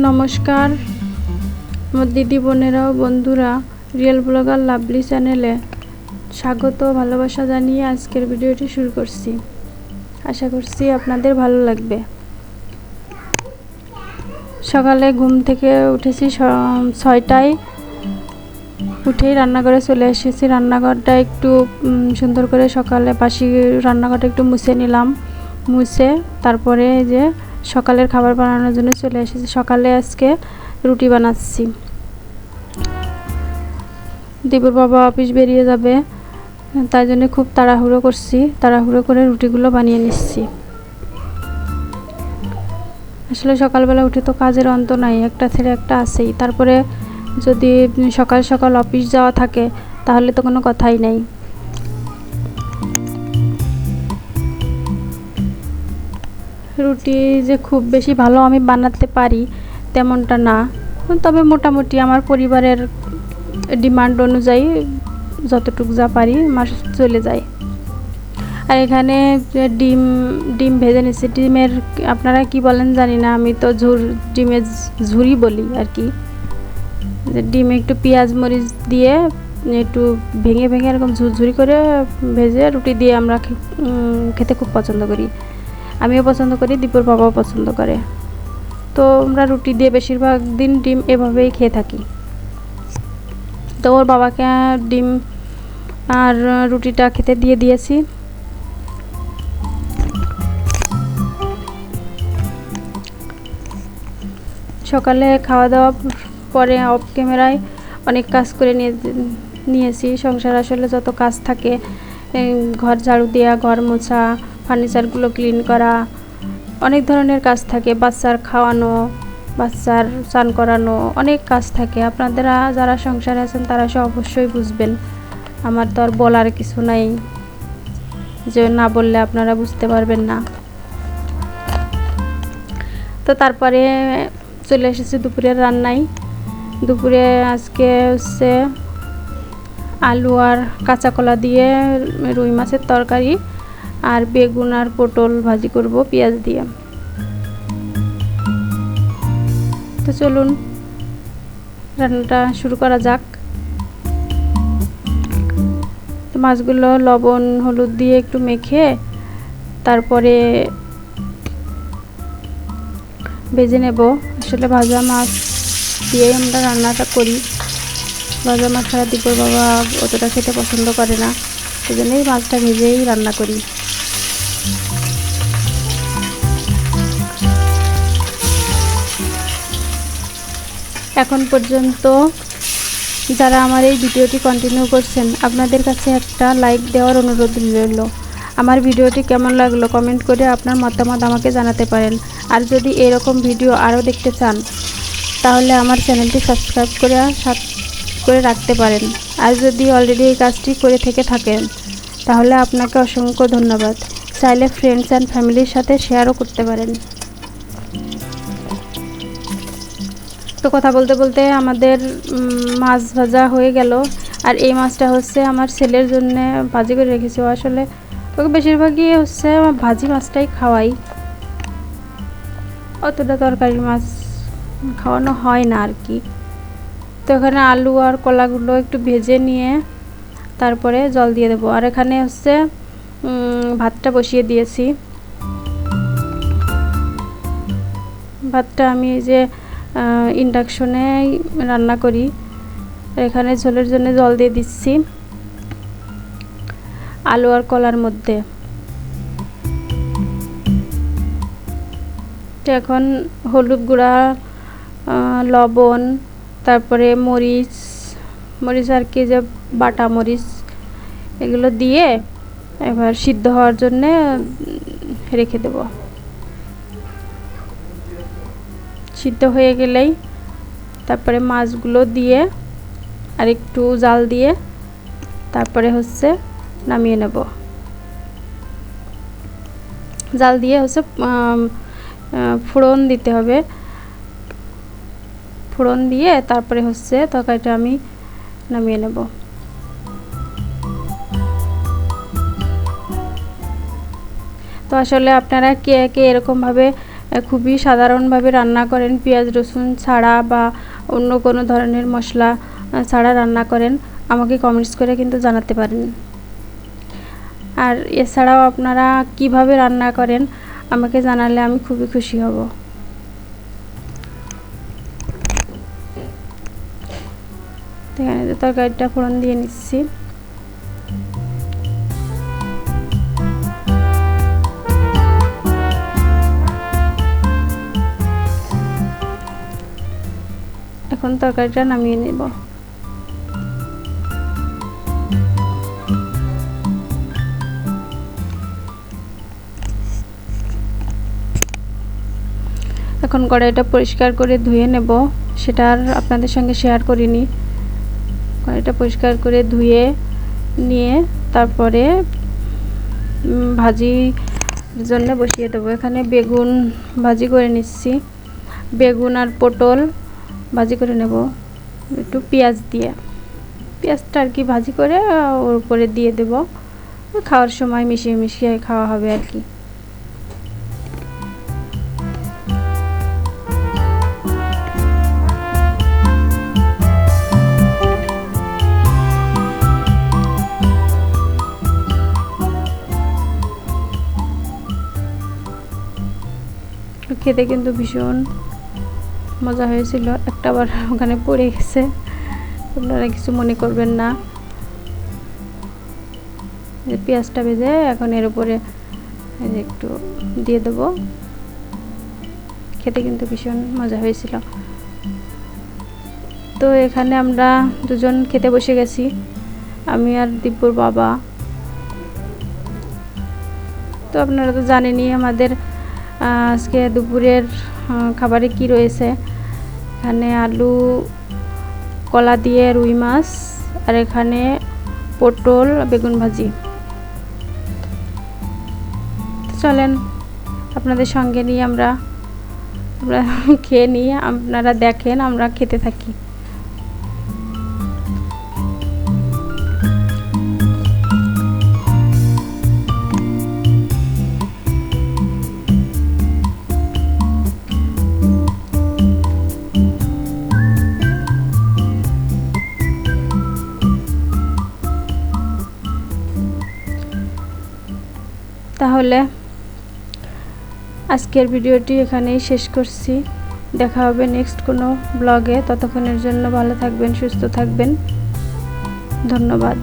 নমস্কার আমার দিদি বোনেরা ও বন্ধুরা, রিয়েল ব্লগার লাভলি চ্যানেলে স্বাগত ভালোবাসা জানিয়ে আজকের ভিডিওটি শুরু করছি। আশা করছি আপনাদের ভালো লাগবে। সকালে ঘুম থেকে উঠেছি 6টায়, উঠেই রান্নাঘরে চলে এসেছি। রান্নাঘরটা একটু সুন্দর করে সকালে বাসি রান্নাঘরটা একটু মুছে নিলাম। মুছে তারপরে যে সকালের খাবার বানানোর জন্য চলে এসেছি। সকালে আজকে রুটি বানাচ্ছি। দীপুর বাবা অফিস বেরিয়ে যাবে, তাই জন্য খুব তাড়াহুড়ো করছি। তাড়াহুড়ো করে রুটিগুলো বানিয়ে নিচ্ছি। আসলে সকালবেলা উঠে তো কাজের অন্ত নাই, একটা ছেড়ে একটা আছেই। তারপরে যদি সকাল সকাল অফিস যাওয়া থাকে তাহলে তো কোনো কথাই নেই। রুটি যে খুব বেশি ভালো আমি বানাতে পারি তেমনটা না, তবে মোটামুটি আমার পরিবারের ডিমান্ড অনুযায়ী যতটুকু যা পারি মাস চলে যায়। আর এখানে ডিম ভেজে নিচ্ছি। ডিমের আপনারা কি বলেন জানি না, আমি তো ডিমের ঝুরি বলি আর কি। ডিমে একটু পেঁয়াজ মরিচ দিয়ে একটু ভেঙে ভেঙে এরকম ঝুরঝুরি করে ভেজে রুটি দিয়ে আমরা খেতে খুব পছন্দ করি। আমিও পছন্দ করি, দীপুর বাবাও পছন্দ করে। তো আমরা রুটি দিয়ে বেশিরভাগ দিন ডিম এভাবেই খেয়ে থাকি। তো ওর বাবাকে ডিম আর রুটিটা খেতে দিয়ে দিয়েছি। সকালে খাওয়া দাওয়া পরে অফ ক্যামেরায় অনেক কাজ করে নিয়েছি। সংসার আসলে যত কাজ থাকে, ঘর ঝাড়ু দেওয়া, ঘর মোছা, ফার্নিচারগুলো ক্লিন করা, অনেক ধরনের কাজ থাকে। বাচ্চার খাওয়ানো, বাচ্চার স্নান করানো, অনেক কাজ থাকে। আপনারা যারা সংসারে আছেন তারা সব অবশ্যই বুঝবেন। আমার তো আর বলার কিছু নাই, যে না বললে আপনারা বুঝতে পারবেন না। তো তারপরে চলে এসেছি দুপুরের রান্নায়। দুপুরে আজকে হচ্ছে আলু আর কাঁচা কলা দিয়ে রুই মাছের তরকারি, আর বেগুন আর পটল ভাজি করব পেঁয়াজ দিয়ে। তো চলুন রান্নাটা শুরু করা যাক। তো মাছগুলো লবণ হলুদ দিয়ে একটু মেখে তারপরে ভেজে নেব। আসলে ভাজা মাছ দিয়ে আমরা রান্নাটা করি। ভাজা মাছ ছাড়া দীপুর বাবা অতটা খেতে পছন্দ করে না, সেই জন্যই মাছটা ভেজেই রান্না করি। এখন পর্যন্ত যারা আমার এই ভিডিওটি কন্টিনিউ করছেন, আপনাদের কাছে একটা লাইক দেওয়ার অনুরোধ রইল। আমার ভিডিওটি কেমন লাগলো কমেন্ট করে আপনার মতামত আমাকে জানাতে পারেন। আর যদি এরকম ভিডিও আরও দেখতে চান তাহলে আমার চ্যানেলটি সাবস্ক্রাইব করে রাখতে পারেন। আর যদি অলরেডি এই কাজটি করে থেকে থাকেন তাহলে আপনাকে অসংখ্য ধন্যবাদ। চাইলে ফ্রেন্ডস অ্যান্ড ফ্যামিলির সাথে শেয়ারও করতে পারেন। তো কথা বলতে বলতে আমাদের মাছ ভাজা হয়ে গেল। আর এই মাছটা হচ্ছে আমার ছেলের জন্য ভাজি করে রেখেছি। আসলে ওকে বেশিরভাগই হচ্ছে আমার ভাজি মাছটাই খাওয়াই, অতটা তরকারি মাছ খাওয়ানো হয় না আর কি। তো এখানে আলু আর কলাগুলো একটু ভেজে নিয়ে তারপরে জল দিয়ে দেবো। আর এখানে হচ্ছে ভাতটা বসিয়ে দিয়েছি। ভাতটা আমি যে ইন্ডাকশনে রান্না করি। এখানে ঝোলের জন্য জল দিয়ে দিচ্ছি আলু আর কলার মধ্যে। এখন হলুদ গুঁড়া, লবণ, তারপরে মরিচ আর কি যে বাটা মরিচ, এগুলো দিয়ে এবার সিদ্ধ হওয়ার জন্য রেখে দেব। সিদ্ধ হয়ে গেলেই তারপরে মাছগুলো দিয়ে আর একটু জাল দিয়ে তারপরে হচ্ছে নামিয়ে নেব। জাল দিয়ে হচ্ছে ফোড়ন দিতে হবে। ফোড়ন দিয়ে তারপরে হচ্ছে তরকারিটা আমি নামিয়ে নেব। তো আসলে আপনারা কে কে এরকমভাবে খুবই সাধারণভাবে রান্না করেন, পেঁয়াজ রসুন ছাড়া বা অন্য কোনো ধরনের মশলা ছাড়া রান্না করেন, আমাকে কমেন্টস করে কিন্তু জানাতে পারেন। আর এছাড়াও আপনারা কিভাবে রান্না করেন আমাকে জানালে আমি খুবই খুশি হব। এখানে তরকারিটা ফোড়ন দিয়ে নিচ্ছি। এখন তরকারিটা নামিয়ে নেব। এখন কড়াইটা পরিষ্কার করে ধুয়ে নেব, সেটা আর আপনাদের সঙ্গে শেয়ার করিনি। কড়াইটা পরিষ্কার করে ধুয়ে নিয়ে তারপরে ভাজির জন্য বসিয়ে দেবো। এখানে বেগুন ভাজি করে নিচ্ছি, বেগুন আর পটল ভাজি করে নেব একটু পেঁয়াজ দিয়ে। পেঁয়াজটা আর কি ভাজি করে ওর উপরে দিয়ে দেব, খাওয়ার সময় মিশিয়ে মিশিয়ে খাওয়া হবে আর কি। খেতে কিন্তু ভীষণ মজা হয়েছিল। একটা বার ওখানে পড়ে গেছে, আপনারা কিছু মনে করবেন না। পেঁয়াজটা ভেজে এখন এর উপরে একটু দিয়ে দেবো। খেতে কিন্তু ভীষণ মজা হয়েছিল। তো এখানে আমরা দুজন খেতে বসে গেছি, আমি আর দিব্যর বাবা। তো আপনারা তো জানেনই আমাদের আজকে দুপুরের খাবারে কি রয়েছে। এখানে আলু কলা দিয়ে রুই মাছ, আর এখানে পটল বেগুন ভাজি। চলেন আপনাদের সঙ্গে নিয়ে আমরা খেয়ে নিই, আপনারা দেখেন আমরা খেতে থাকি। তাহলে আজকের ভিডিওটি এখানেই শেষ করছি। দেখা হবে নেক্সট কোনো ব্লগে। ততক্ষণের জন্য ভালো থাকবেন, সুস্থ থাকবেন। ধন্যবাদ।